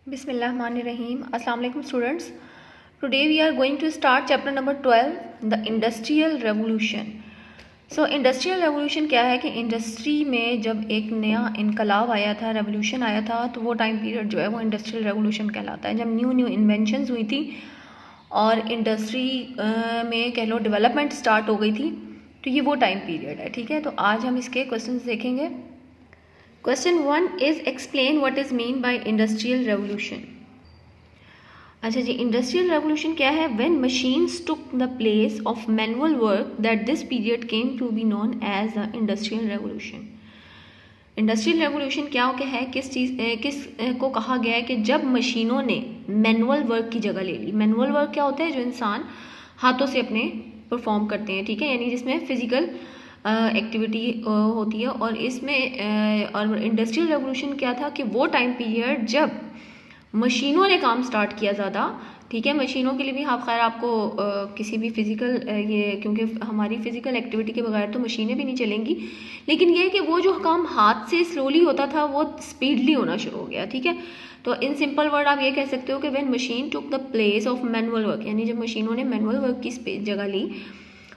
Bismillahirrahmanirrahim. Assalamu alaikum students. Today we are going to start chapter number 12, the Industrial Revolution. So industrial revolution क्या है कि industry में जब एक नया इनकलाब आया था, रेवोल्यूशन आया था, तो वो टाइम पीरियड जो है वो इंडस्ट्रियल रेवोल्यूशन कहलाता है। जब न्यू न्यू इन्वेंशंस हुई थी और इंडस्ट्री में कह लो डेवलपमेंट स्टार्ट हो गई थी, तो ये वो टाइम पीरियड है। ठीक है, तो आज हम इसके क्वेश्चंस देखेंगे। Question 1 is explain what is mean by industrial revolution. अच्छा जी, इंडस्ट्रियल रेवोल्यूशन क्या है? When machines took the place of manual work that this period came to be known as the industrial revolution. Industrial revolution क्या है, किस को कहा गया है कि जब मशीनों ने मैनुअल वर्क की जगह ले ली। मैनुअल वर्क क्या होता है? जो इंसान हाथों से अपने परफॉर्म करते हैं, ठीक है, यानी जिसमें फिजिकल एक्टिविटी होती है। और इसमें और इंडस्ट्रियल रेवोल्यूशन क्या था कि वो टाइम पीरियड जब मशीनों ने काम स्टार्ट किया ज़्यादा, ठीक है। मशीनों के लिए भी हाँ खैर आपको किसी भी फिज़िकल क्योंकि हमारी फिज़िकल एक्टिविटी के बगैर तो मशीनें भी नहीं चलेंगी, लेकिन ये है कि वो जो काम हाथ से स्लोली होता था वो स्पीडली होना शुरू हो गया, ठीक है। तो इन सिंपल वर्ड आप ये कह सकते हो कि when machine took the place of manual work, यानी जब मशीनों ने मैनुअल वर्क की जगह ली,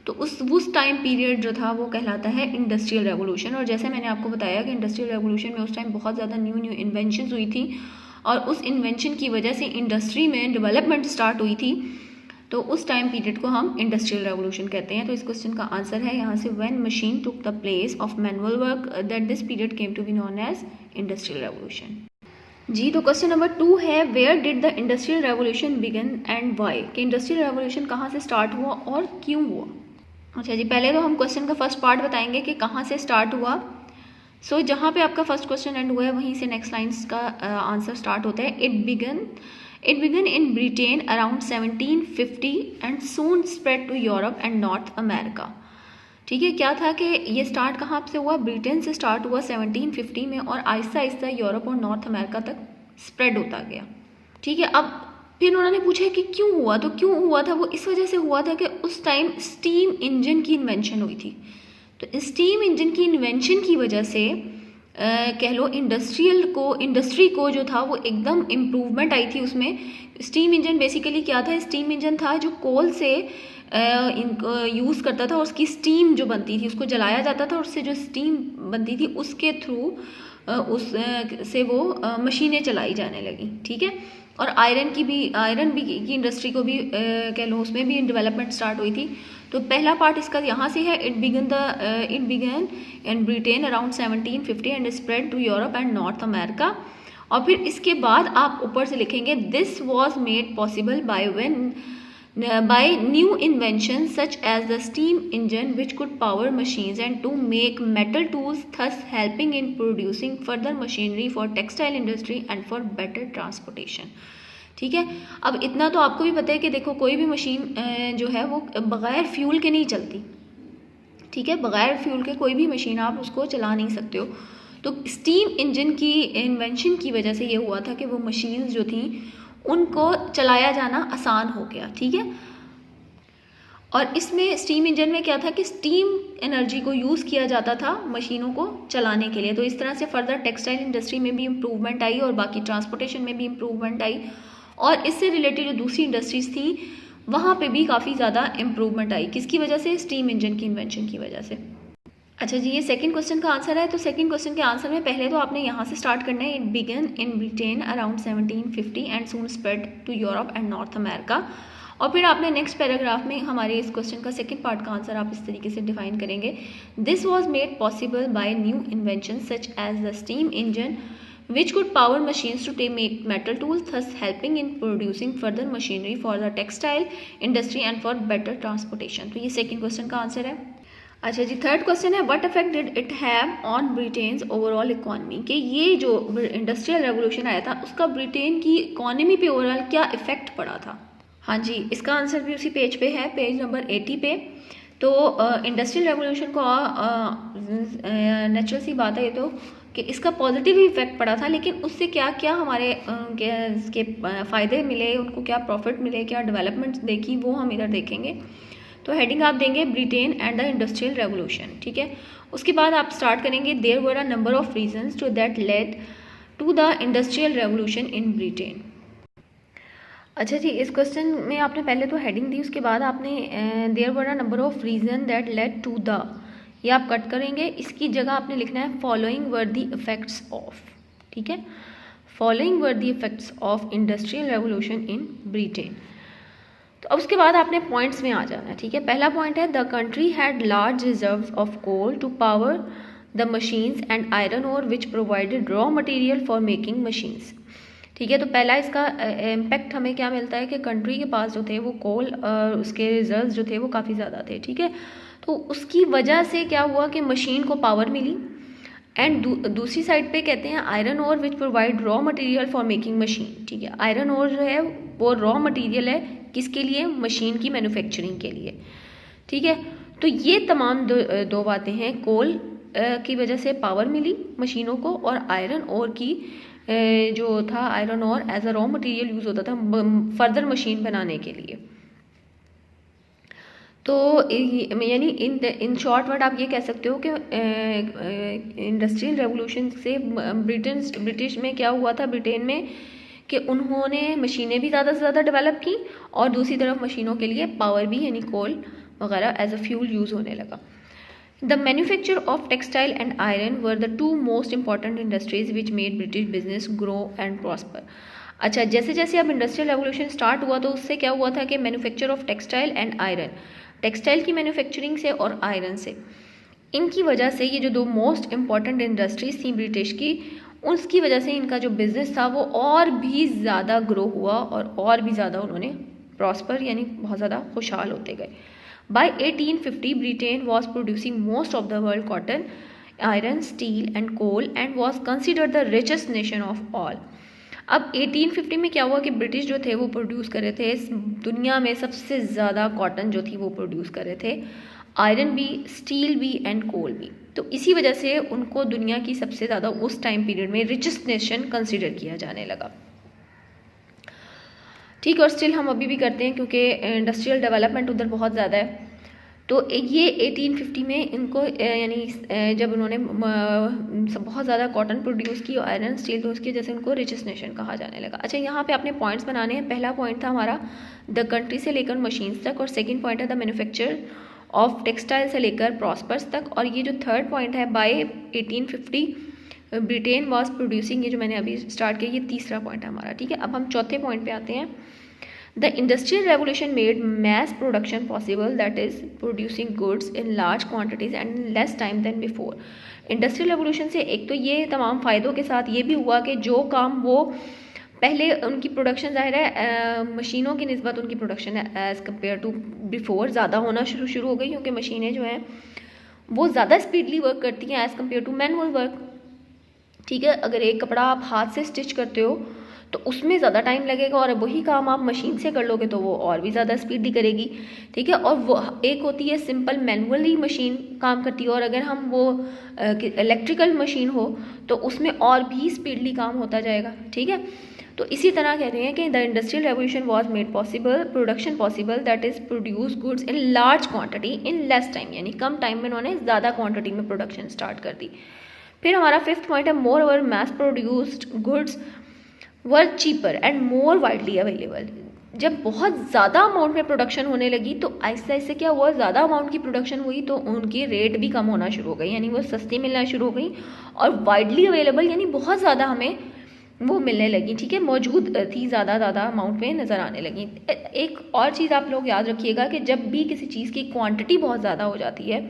तो उस टाइम पीरियड जो था वो कहलाता है इंडस्ट्रियल रेवोल्यूशन। और जैसे मैंने आपको बताया कि इंडस्ट्रियल रेवोल्यूशन में उस टाइम बहुत ज़्यादा न्यू इन्वेंशंस हुई थी और उस इन्वेंशन की वजह से इंडस्ट्री में डेवलपमेंट स्टार्ट हुई थी, तो उस टाइम पीरियड को हम इंडस्ट्रियल रेवोल्यूशन कहते हैं। तो इस क्वेश्चन का आंसर है यहाँ से when machine took the place of manual work that this period came to be known as industrial revolution. जी, तो क्वेश्चन नंबर 2 है where did the industrial revolution begin and why, कि इंडस्ट्रियल रेवोल्यूशन कहाँ से start हुआ और क्यों हुआ। अच्छा जी, पहले तो हम क्वेश्चन का फर्स्ट पार्ट बताएंगे कि कहाँ से स्टार्ट हुआ। सो जहाँ पे आपका फर्स्ट क्वेश्चन एंड हुआ है वहीं से नेक्स्ट लाइन्स का आंसर स्टार्ट होता है। It began in Britain around 1750 and soon spread to Europe and North America. ठीक है, क्या था कि ये स्टार्ट कहाँ से हुआ? ब्रिटेन से स्टार्ट हुआ 1750 में और आहिस्ता आहिस्ता यूरोप और नॉर्थ अमेरिका तक स्प्रेड होता गया, ठीक है। अब फिर उन्होंने पूछा कि क्यों हुआ, तो क्यों हुआ था? वो इस वजह से हुआ था कि उस टाइम स्टीम इंजन की इन्वेंशन हुई थी। तो स्टीम इंजन की इन्वेंशन की वजह से कह लो इंडस्ट्री को जो था वो एकदम इम्प्रूवमेंट आई थी उसमें। स्टीम इंजन बेसिकली क्या था? स्टीम इंजन था जो कोल से यूज़ करता था और उसकी स्टीम जो बनती थी उसको जलाया जाता था और उससे जो स्टीम बनती थी उसके थ्रू से वो मशीनें चलाई जाने लगी, ठीक है। और आयरन की इंडस्ट्री को भी कह लो उसमें भी डेवलपमेंट स्टार्ट हुई थी। तो पहला पार्ट इसका यहाँ से है, it began in Britain around 1750 and spread to Europe and North America. और फिर इसके बाद आप ऊपर से लिखेंगे this was made possible by new inventions such as the steam engine which could power machines and to make metal tools, thus helping in producing further machinery for textile industry and for better transportation। ठीक है, अब इतना तो आपको भी पता है कि देखो कोई भी मशीन जो है वो बग़ैर फ्यूल के नहीं चलती, ठीक है। बग़ैर फ्यूल के कोई भी मशीन आप उसको चला नहीं सकते हो। तो स्टीम इंजन की इन्वेंशन की वजह से ये हुआ था कि वो मशीन्स जो थी उनको चलाया जाना आसान हो गया, ठीक है। और इसमें स्टीम इंजन में क्या था कि स्टीम एनर्जी को यूज़ किया जाता था मशीनों को चलाने के लिए। तो इस तरह से फर्दर टेक्सटाइल इंडस्ट्री में भी इम्प्रूवमेंट आई और बाकी ट्रांसपोर्टेशन में भी इम्प्रूवमेंट आई और इससे रिलेटेड जो दूसरी इंडस्ट्रीज़ थी वहाँ पे भी काफ़ी ज़्यादा इम्प्रूवमेंट आई। किसकी वजह से? स्टीम इंजन की इन्वेंशन की वजह से। अच्छा जी, ये सेकंड क्वेश्चन का आंसर है। तो सेकंड क्वेश्चन के आंसर में पहले तो आपने यहाँ से स्टार्ट करना है, it began in Britain around 1750 and soon spread to Europe and North America. और फिर आपने नेक्स्ट पैराग्राफ में हमारे इस क्वेश्चन का सेकंड पार्ट का आंसर आप इस तरीके से डिफाइन करेंगे, this was made possible by new invention such as the steam engine which could power machines to make metal tools, thus helping in producing further machinery for the textile industry and for better transportation। तो ये second question का answer है। अच्छा जी, third question है what effect did it have on Britain's overall economy, कि ये जो industrial revolution आया था उसका ब्रिटेन की इकोनॉमी पे ओवरऑल क्या इफेक्ट पड़ा था। हाँ जी, इसका आंसर भी उसी पेज पे है, पेज नंबर 80 पे। तो इंडस्ट्रियल रेवोल्यूशन को नेचुरल सी बात है ये तो कि इसका पॉजिटिव इफेक्ट पड़ा था, लेकिन उससे क्या क्या हमारे इसके फ़ायदे मिले, उनको क्या प्रॉफिट मिले, क्या डेवलपमेंट देखी, वो हम इधर देखेंगे। तो हेडिंग आप देंगे Britain and the industrial revolution, ठीक है। उसके बाद आप स्टार्ट करेंगे there were a number of reasons to that led to the industrial revolution in Britain. अच्छा जी, इस क्वेश्चन में आपने पहले तो हेडिंग दी, उसके बाद आपने there were a number of reason that led to the, ये आप कट करेंगे, इसकी जगह आपने लिखना है following were the effects of, ठीक है, following were the effects of industrial revolution in Britain. तो अब उसके बाद आपने पॉइंट्स में आ जाना है, ठीक है। पहला पॉइंट है the country had large reserves of coal to power the machines and iron ore which provided raw material for making machines, ठीक है। तो पहला इसका इम्पैक्ट हमें क्या मिलता है कि कंट्री के पास जो थे वो कोल उसके रिजर्व्स जो थे वो काफ़ी ज़्यादा थे, ठीक है। तो उसकी वजह से क्या हुआ कि मशीन को पावर मिली, एंड दूसरी साइड पे कहते हैं iron ore which provide raw material for making machine, ठीक है। आयरन ओर जो है वो रॉ मटेरियल है किसके लिए, मशीन की मैन्युफैक्चरिंग के लिए, ठीक है। तो ये तमाम दो बातें हैं, कोल की वजह से पावर मिली मशीनों को, और आयरन ओर की जो था iron ore as a raw material use होता था फर्दर मशीन बनाने के लिए। तो यानी इन शॉर्ट वर्ड आप ये कह सकते हो कि इंडस्ट्रियल रेवोल्यूशन से ब्रिटिश में क्या हुआ था, ब्रिटेन में, कि उन्होंने मशीनें भी ज़्यादा से ज़्यादा डेवलप की, और दूसरी तरफ मशीनों के लिए पावर भी यानी कोल वगैरह एज अ फ्यूल यूज़ होने लगा। The manufacture of textile and iron were the two most important industries which made British business grow and prosper. अच्छा, जैसे जैसे अब इंडस्ट्रियल रेवोल्यूशन स्टार्ट हुआ तो उससे क्या हुआ था कि manufacture of textile and iron, textile की मैन्युफैक्चरिंग से और आयरन से, इनकी वजह से ये जो दो मोस्ट इम्पॉर्टेंट इंडस्ट्रीज थी ब्रिटिश की, उसकी वजह से इनका जो बिजनेस था वो और भी ज़्यादा ग्रो हुआ और भी ज़्यादा उन्होंने प्रॉस्पर यानी बहुत ज़्यादा खुशहाल होते गए। By 1850, Britain was producing most of the world cotton, iron, steel and coal and was considered the richest nation of all. अब 1850 में क्या हुआ कि ब्रिटिश जो थे वो प्रोड्यूस कर रहे थे दुनिया में सबसे ज़्यादा कॉटन जो थी वो प्रोड्यूस कर रहे थे, आयरन भी, स्टील भी एंड कोल भी। तो इसी वजह से उनको दुनिया की सबसे ज़्यादा उस टाइम पीरियड में रिचेस्ट नेशन कंसिडर किया जाने लगा, ठीक। और स्टिल हम अभी भी करते हैं क्योंकि इंडस्ट्रियल डेवलपमेंट उधर बहुत ज़्यादा है। तो ये 1850 में इनको यानी जब उन्होंने बहुत ज़्यादा कॉटन प्रोड्यूस की, आयरन स्टील, तो उसकी वजह से उनको रिचेस्ट नेशन कहा जाने लगा। अच्छा, यहाँ पे आपने पॉइंट्स बनाने हैं। पहला पॉइंट था हमारा द कंट्री से लेकर मशीन्स तक, और सेकंड पॉइंट है द मैन्युफैक्चर ऑफ टेक्सटाइल से लेकर प्रॉस्पर्स तक, और ये जो थर्ड पॉइंट है बाय 1850 ब्रिटेन वॉज प्रोड्यूसिंग, ये जो मैंने अभी स्टार्ट किया, ये तीसरा पॉइंट है हमारा, ठीक है। अब हम चौथे पॉइंट पे आते हैं। The industrial revolution made mass production possible, that is producing goods in large quantities and in less time than before. Industrial revolution से एक तो ये तमाम फ़ायदों के साथ ये भी हुआ कि जो काम वो पहले उनकी प्रोडक्शन ज़ाहिर है मशीनों की निस्बत उनकी production as compare to before ज़्यादा होना शुरू हो गई, क्योंकि मशीनें जो हैं वो ज़्यादा स्पीडली वर्क करती हैं as compare to manual work, ठीक है। अगर एक कपड़ा आप हाथ से स्टिच करते हो तो उसमें ज़्यादा टाइम लगेगा, और वही काम आप मशीन से कर लोगे तो वो और भी ज़्यादा स्पीडी करेगी, ठीक है। और वो एक होती है सिंपल मैनुअली मशीन काम करती है, और अगर हम वो इलेक्ट्रिकल मशीन हो तो उसमें और भी स्पीडली काम होता जाएगा, ठीक है। तो इसी तरह कहते हैं कि the industrial revolution was made possible, production possible, that is produce goods in large quantity in less time, यानी कम टाइम में उन्होंने ज़्यादा क्वान्टिटी में प्रोडक्शन स्टार्ट कर दी। फिर हमारा फिफ्थ पॉइंट है moreover mass produced goods were cheaper and more widely available. जब बहुत ज़्यादा अमाउंट में प्रोडक्शन होने लगी तो आहिस्ता आहिस्ता क्या हुआ, ज़्यादा अमाउंट की प्रोडक्शन हुई तो उनकी रेट भी कम होना शुरू हो गई, यानी वो सस्ती मिलना शुरू हो गई, और वाइडली अवेलेबल यानी बहुत ज़्यादा हमें वो मिलने लगी, ठीक है, मौजूद थी, ज़्यादा अमाउंट में नज़र आने लगी। एक और चीज़ आप लोग याद रखिएगा कि जब भी किसी चीज़ की क्वांटिटी बहुत ज़्यादा हो जाती है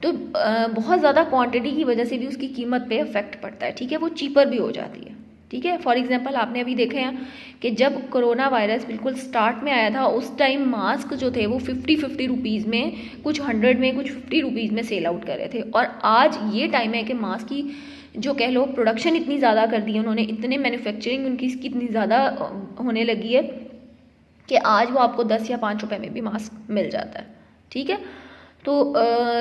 तो बहुत ज़्यादा क्वांटिटी की वजह से भी उसकी कीमत पे इफेक्ट पड़ता है, ठीक है, वो चीपर भी हो जाती है, ठीक है। फॉर एग्जांपल आपने अभी देखे हैं कि जब कोरोना वायरस बिल्कुल स्टार्ट में आया था उस टाइम मास्क जो थे वो 50 रुपीज़ में, कुछ 100 में, कुछ 50 रुपीज़ में सेल आउट कर रहे थे, और आज ये टाइम है कि मास्क की जो कह लो प्रोडक्शन इतनी ज़्यादा कर दी है उन्होंने, इतने मैन्युफैक्चरिंग उनकी इसकी इतनी ज़्यादा होने लगी है कि आज वो आपको 10 या 5 रुपये में भी मास्क मिल जाता है, ठीक है। तो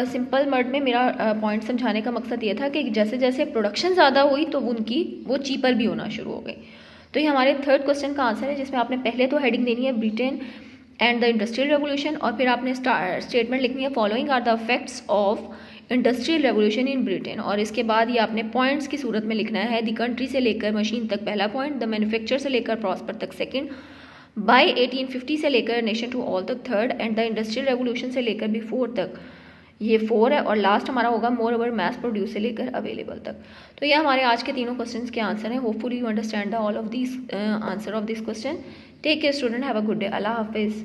सिंपल वर्ड में मेरा पॉइंट समझाने का मकसद ये था कि जैसे जैसे प्रोडक्शन ज़्यादा हुई तो उनकी वो चीपर भी होना शुरू हो गई। तो ये हमारे थर्ड क्वेश्चन का आंसर है, जिसमें आपने पहले तो हेडिंग देनी है Britain and the industrial revolution, और फिर आपने स्टेटमेंट लिखनी है following are the effects of industrial revolution in Britain, और इसके बाद ये आपने पॉइंट्स की सूरत में लिखना है। द कंट्री से लेकर मशीन तक पहला पॉइंट, द मैन्युफैक्चर से लेकर प्रॉस्पर तक सेकंड, बाय 1850 से लेकर नेशन टू ऑल तक third, and the industrial revolution से लेकर बिफोर तक ये 4 है, और लास्ट हमारा होगा मोर ओवर मैस प्रोड्यूस से लेकर अवेलेबल तक। तो ये हमारे आज के तीनों क्वेश्चंस के आंसर हैं। Hopefully you understand the all of this answer of this question. Take care student, have a good day. अल्लाह हाफिज़।